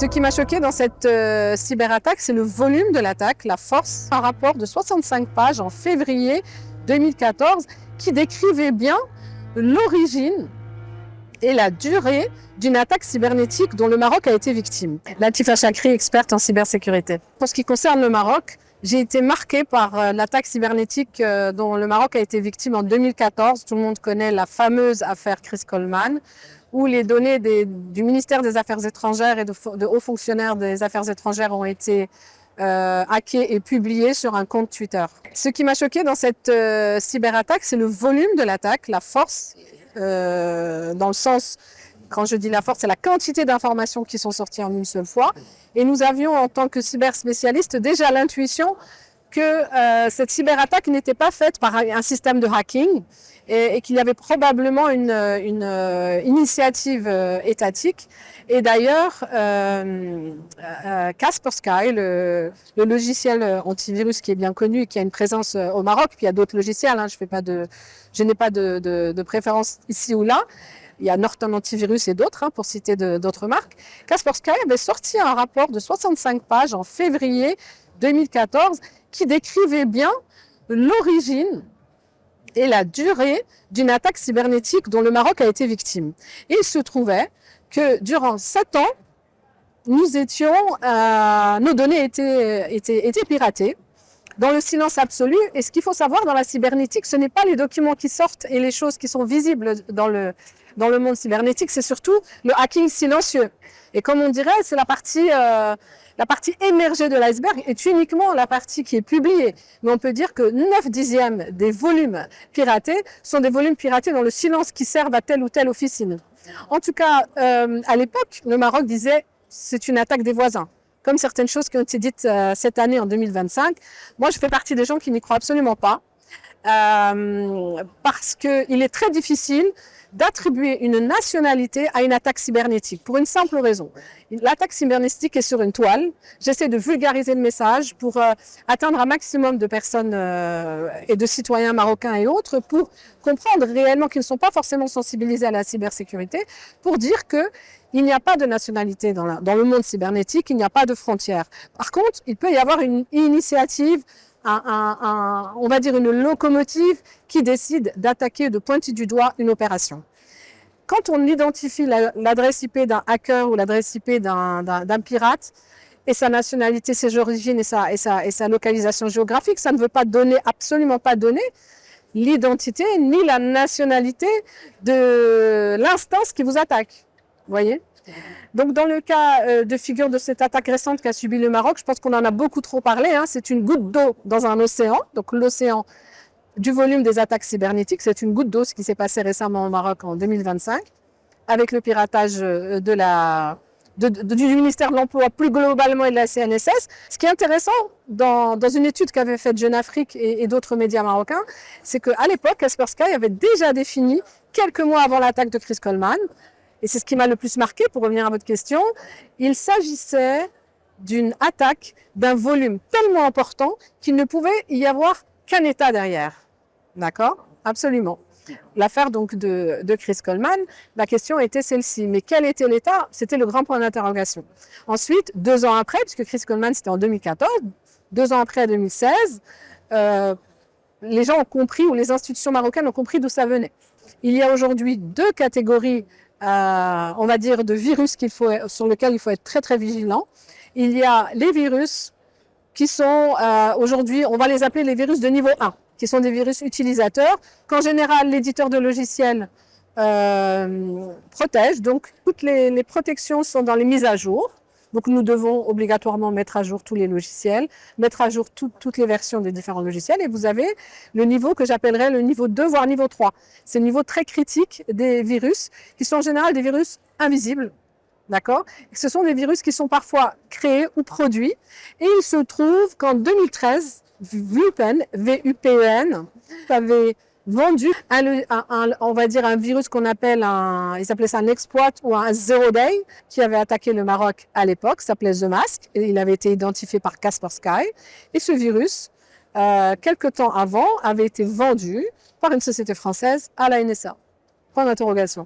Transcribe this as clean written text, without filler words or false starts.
Ce qui m'a choqué dans cette cyberattaque, c'est le volume de l'attaque, la force. Un rapport de 65 pages en février 2014 qui décrivait bien l'origine et la durée d'une attaque cybernétique dont le Maroc a été victime. Latifa Chakri, experte en cybersécurité. Pour ce qui concerne le Maroc, j'ai été marquée par l'attaque cybernétique dont le Maroc a été victime en 2014. Tout le monde connaît la fameuse affaire Chris Coleman, où les données du ministère des Affaires étrangères et de hauts fonctionnaires des Affaires étrangères ont été hackées et publiées sur un compte Twitter. Ce qui m'a choqué dans cette cyberattaque, c'est le volume de l'attaque, la force, dans le sens, quand je dis la force, c'est la quantité d'informations qui sont sorties en une seule fois. Et nous avions, en tant que cyberspécialistes, déjà l'intuition que cette cyberattaque n'était pas faite par un système de hacking et qu'il y avait probablement une initiative étatique. Et d'ailleurs, Kaspersky, le logiciel antivirus qui est bien connu et qui a une présence au Maroc, puis il y a d'autres logiciels, hein, je n'ai pas de préférence ici ou là. Il y a Norton Antivirus et d'autres, hein, pour citer d'autres marques. Kaspersky avait sorti un rapport de 65 pages en février 2014 qui décrivait bien l'origine et la durée d'une attaque cybernétique dont le Maroc a été victime. Et il se trouvait que durant 7 ans, nos données étaient piratées dans le silence absolu. Et ce qu'il faut savoir dans la cybernétique, ce n'est pas les documents qui sortent et les choses qui sont visibles dans le monde cybernétique, c'est surtout le hacking silencieux. Et comme on dirait, c'est la partie émergée de l'iceberg est uniquement la partie qui est publiée. Mais on peut dire que 9/10 des volumes piratés sont des volumes piratés dans le silence qui servent à telle ou telle officine. En tout cas, à l'époque, le Maroc disait c'est une attaque des voisins. Comme certaines choses qui ont été dites cette année en 2025. Moi, je fais partie des gens qui n'y croient absolument pas. Parce qu'il est très difficile d'attribuer une nationalité à une attaque cybernétique, pour une simple raison. L'attaque cybernétique est sur une toile. J'essaie de vulgariser le message pour atteindre un maximum de personnes et de citoyens marocains et autres, pour comprendre réellement qu'ils ne sont pas forcément sensibilisés à la cybersécurité, pour dire qu'il n'y a pas de nationalité dans le monde cybernétique, il n'y a pas de frontières. Par contre, il peut y avoir une initiative, on va dire une locomotive qui décide d'attaquer, de pointer du doigt une opération. Quand on identifie l'adresse IP d'un hacker ou l'adresse IP d'un pirate et sa nationalité, ses origines et sa localisation géographique, ça ne veut pas donner, absolument pas donner l'identité ni la nationalité de l'instance qui vous attaque. Vous voyez ? Donc, dans le cas de figure de cette attaque récente qu'a subi le Maroc, je pense qu'on en a beaucoup trop parlé. Hein. C'est une goutte d'eau dans un océan. Donc, l'océan du volume des attaques cybernétiques, c'est une goutte d'eau, ce qui s'est passé récemment au Maroc en 2025, avec le piratage du ministère de l'Emploi plus globalement et de la CNSS. Ce qui est intéressant dans une étude qu'avait faite Jeune Afrique et d'autres médias marocains, c'est qu'à l'époque, Kaspersky avait déjà défini, quelques mois avant l'attaque de Chris Coleman, et c'est ce qui m'a le plus marqué, pour revenir à votre question, il s'agissait d'une attaque d'un volume tellement important qu'il ne pouvait y avoir qu'un État derrière. D'accord ? Absolument. L'affaire donc de Chris Coleman, la question était celle-ci. Mais quel était l'État ? C'était le grand point d'interrogation. Ensuite, 2 ans après, puisque Chris Coleman c'était en 2014, 2 ans après, en 2016, les gens ont compris, ou les institutions marocaines ont compris d'où ça venait. Il y a aujourd'hui 2 catégories on va dire, de virus sur lesquels il faut être très très vigilant. Il y a les virus qui sont aujourd'hui, on va les appeler les virus de niveau 1, qui sont des virus utilisateurs, qu'en général l'éditeur de logiciels protège. Donc toutes les protections sont dans les mises à jour. Donc nous devons obligatoirement mettre à jour tous les logiciels, mettre à jour toutes les versions des différents logiciels. Et vous avez le niveau que j'appellerais le niveau 2, voire niveau 3. C'est le niveau très critique des virus, qui sont en général des virus invisibles. D'accord ? Ce sont des virus qui sont parfois créés ou produits. Et il se trouve qu'en 2013, VUPEN avait vendu on va dire un virus qu'on appelle ils appelaient ça un exploit ou un zero day, qui avait attaqué le Maroc à l'époque, s'appelait The Mask, et il avait été identifié par Kaspersky. Et ce virus, quelque temps avant, avait été vendu par une société française à la NSA. Point d'interrogation.